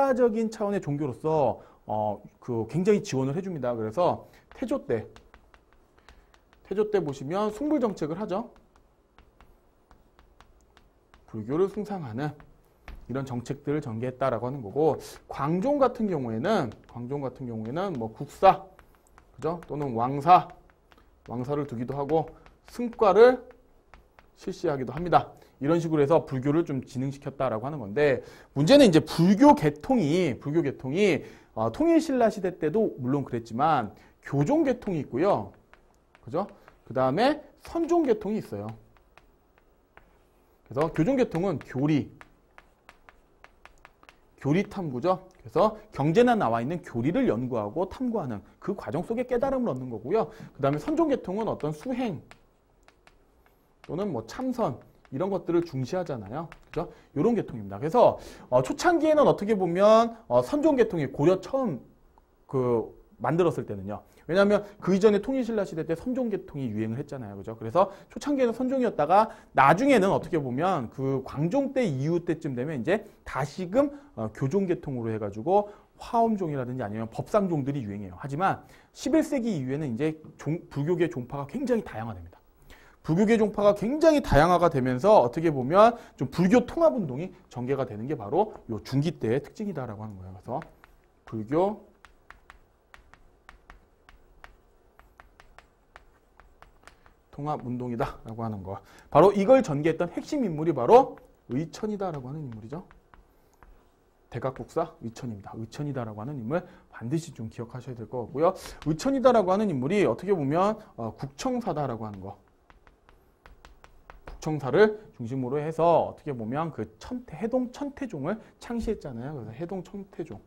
국가적인 차원의 종교로서 굉장히 지원을 해줍니다. 그래서 태조 때 보시면 숭불 정책을 하죠. 불교를 숭상하는 이런 정책들을 전개했다라고 하는 거고, 광종 같은 경우에는 뭐 국사, 그죠? 또는 왕사를 두기도 하고 승과를 실시하기도 합니다. 이런 식으로 해서 불교를 좀 진흥시켰다라고 하는 건데, 문제는 이제 불교 계통이 통일신라 시대 때도 물론 그랬지만 교종 계통이 있고요. 그죠? 그 다음에 선종 계통이 있어요. 그래서 교종 계통은 교리 탐구죠. 그래서 경전에 나와 있는 교리를 연구하고 탐구하는 그 과정 속에 깨달음을 얻는 거고요. 그 다음에 선종 계통은 어떤 수행 또는 뭐 참선 이런 것들을 중시하잖아요. 그죠? 이런 계통입니다. 그래서 초창기에는 어떻게 보면 선종 계통이 고려 처음 만들었을 때는요. 왜냐하면 그 이전에 통일신라 시대 때 선종 계통이 유행을 했잖아요. 그죠? 그래서 초창기에는 선종이었다가 나중에는 어떻게 보면 그 광종 때 이후 때쯤 되면 이제 다시금 교종 계통으로 해가지고 화엄종이라든지 아니면 법상종들이 유행해요. 하지만 11세기 이후에는 이제 불교계 종파가 굉장히 다양화됩니다. 불교계 종파가 굉장히 다양화가 되면서 어떻게 보면 좀 불교 통합운동이 전개가 되는 게 바로 요 중기 때의 특징이다라고 하는 거예요. 그래서 불교 통합운동이다라고 하는 거. 바로 이걸 전개했던 핵심 인물이 바로 의천이다라고 하는 인물이죠. 대각국사 의천입니다. 의천이다라고 하는 인물 반드시 좀 기억하셔야 될 것 같고요. 의천이다라고 하는 인물이 어떻게 보면 국청사다라고 하는 거. 국청사를 중심으로 해서 어떻게 보면 그 해동 천태종을 창시했잖아요. 그래서 해동 천태종.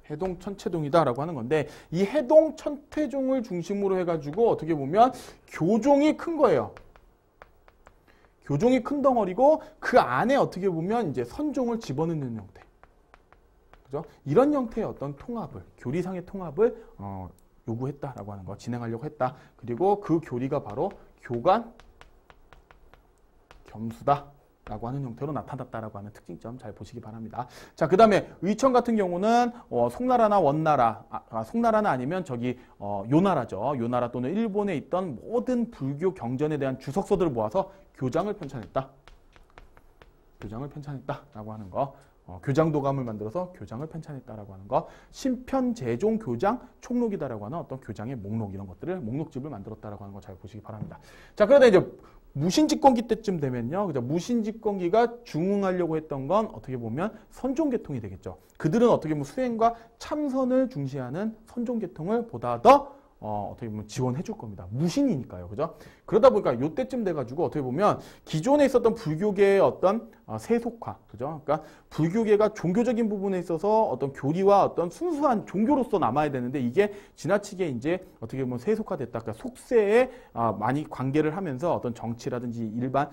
해동 천태종이다라고 하는 건데, 이 해동 천태종을 중심으로 해가지고 어떻게 보면 교종이 큰 거예요. 교종이 큰 덩어리고 그 안에 어떻게 보면 이제 선종을 집어넣는 형태. 그죠? 이런 형태의 어떤 통합을, 교리상의 통합을 요구했다라고 하는 거, 진행하려고 했다. 그리고 그 교리가 바로 교간 겸수다라고 하는 형태로 나타났다라고 하는 특징점 잘 보시기 바랍니다. 자, 그 다음에 의천 같은 경우는 송나라나 원나라, 송나라는 아니면 요나라죠. 요나라 또는 일본에 있던 모든 불교 경전에 대한 주석서들을 모아서 교장을 편찬했다. 교장을 편찬했다라고 하는 거. 교장도감을 만들어서 교장을 편찬했다라고 하는 거. 신편제종 교장 촉록이다라고 하는 어떤 교장의 목록, 이런 것들을 목록집을 만들었다라고 하는 거 잘 보시기 바랍니다. 자, 그러다 이제 무신집권기 때쯤 되면요. 그죠? 무신집권기가 중흥하려고 했던 건 어떻게 보면 선종계통이 되겠죠. 그들은 어떻게 보면 수행과 참선을 중시하는 선종계통을 보다 더 어떻게 보면 지원해 줄 겁니다. 무신이니까요. 그죠? 그러다 보니까 요때쯤 돼가지고 어떻게 보면 기존에 있었던 불교계의 어떤 세속화. 그죠? 그러니까 불교계가 종교적인 부분에 있어서 어떤 교리와 어떤 순수한 종교로서 남아야 되는데, 이게 지나치게 이제 어떻게 보면 세속화됐다. 그러니까 속세에 많이 관계를 하면서 어떤 정치라든지 일반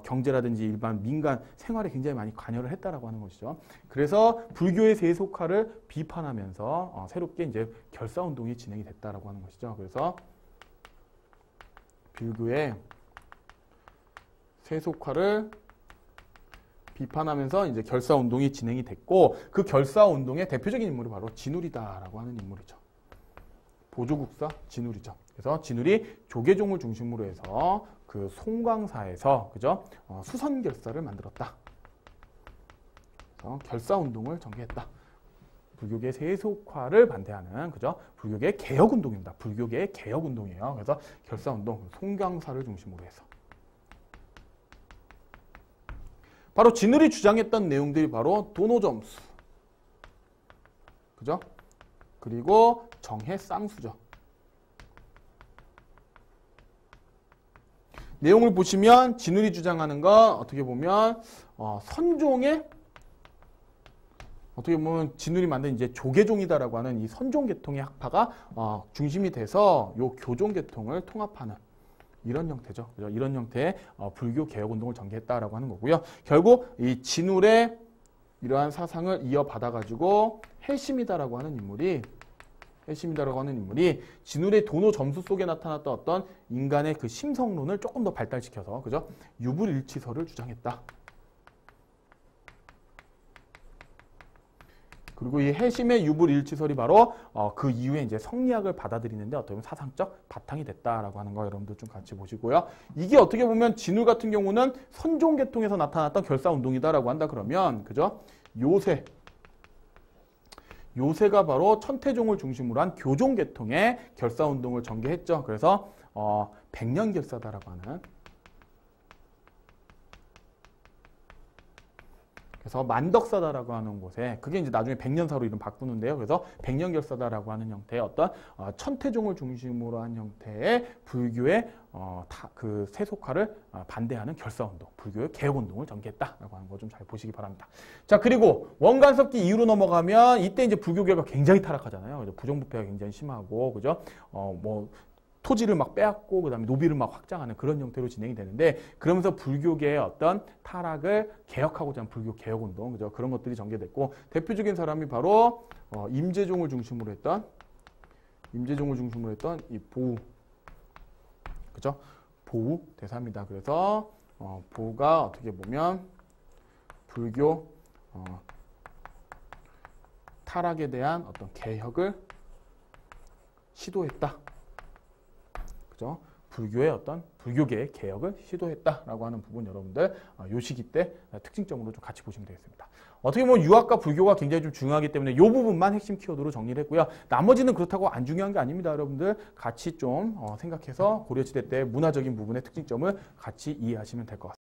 경제라든지 일반 민간 생활에 굉장히 많이 관여를 했다라고 하는 것이죠. 그래서 불교의 세속화를 비판하면서 새롭게 이제 결사운동이 진행이 됐다라고 하는 것이죠. 그래서 불교의 세속화를 비판하면서 이제 결사운동이 진행이 됐고, 그 결사운동의 대표적인 인물이 바로 진울이다라고 하는 인물이죠. 보조국사 진울이죠. 그래서 진울이 조계종을 중심으로 해서 그 송광사에서 그죠? 수선결사를 만들었다. 그래서 결사운동을 전개했다. 불교계 세속화를 반대하는 그죠? 불교계 개혁운동입니다. 불교계의 개혁운동이에요. 그래서 결사운동, 송광사를 중심으로 해서. 바로 진울이 주장했던 내용들이 바로 도노점수, 그죠? 그리고 정해쌍수죠. 내용을 보시면 진울이 주장하는 건 어떻게 보면 선종의 어떻게 보면 진울이 만든 이제 조계종이다라고 하는 이 선종계통의 학파가 중심이 돼서 요 교종계통을 통합하는 이런 형태죠. 그죠? 이런 형태의 불교 개혁운동을 전개했다라고 하는 거고요. 결국 이 진울의 이러한 사상을 이어받아가지고 해심이다라고 하는 인물이 해심이다라고 하는 인물이 진울의 도노 점수 속에 나타났던 어떤 인간의 그 심성론을 조금 더 발달시켜서 그죠? 유불일치설을 주장했다. 그리고 이 해심의 유불일치설이 바로 그 이후에 이제 성리학을 받아들이는데 어떻게 보면 사상적 바탕이 됐다라고 하는 거 여러분들 좀 같이 보시고요. 이게 어떻게 보면 진울 같은 경우는 선종계통에서 나타났던 결사운동이다라고 한다 그러면 그죠? 요새가 바로 천태종을 중심으로 한 교종계통의 결사운동을 전개했죠. 그래서 백년결사다라고 하는 그래서 만덕사다라고 하는 곳에 그게 이제 나중에 백년사로 이름 바꾸는데요. 그래서 백년결사다라고 하는 형태의 어떤 천태종을 중심으로 한 형태의 불교의 그 세속화를 반대하는 결사운동, 불교의 개혁운동을 전개했다라고 하는 거 좀 잘 보시기 바랍니다. 자, 그리고 원간섭기 이후로 넘어가면 이때 이제 불교계가 굉장히 타락하잖아요. 그죠? 부정부패가 굉장히 심하고, 그죠? 토지를 막 빼앗고 그다음에 노비를 막 확장하는 그런 형태로 진행이 되는데 그러면서 불교계의 어떤 타락을 개혁하고자 하는 불교 개혁운동 그죠? 그런 것들이 전개됐고 대표적인 사람이 바로 임재종을 중심으로 했던 이 보우 그죠? 보우 대사입니다. 그래서 보우가 어떻게 보면 불교 타락에 대한 어떤 개혁을 시도했다. 그죠? 불교의 어떤 불교계의 개혁을 시도했다라고 하는 부분 여러분들 요 시기 때 특징점으로 좀 같이 보시면 되겠습니다. 어떻게 보면 유학과 불교가 굉장히 좀 중요하기 때문에 이 부분만 핵심 키워드로 정리를 했고요. 나머지는 그렇다고 안 중요한 게 아닙니다. 여러분들 같이 좀 생각해서 고려시대 때 문화적인 부분의 특징점을 같이 이해하시면 될 것 같습니다.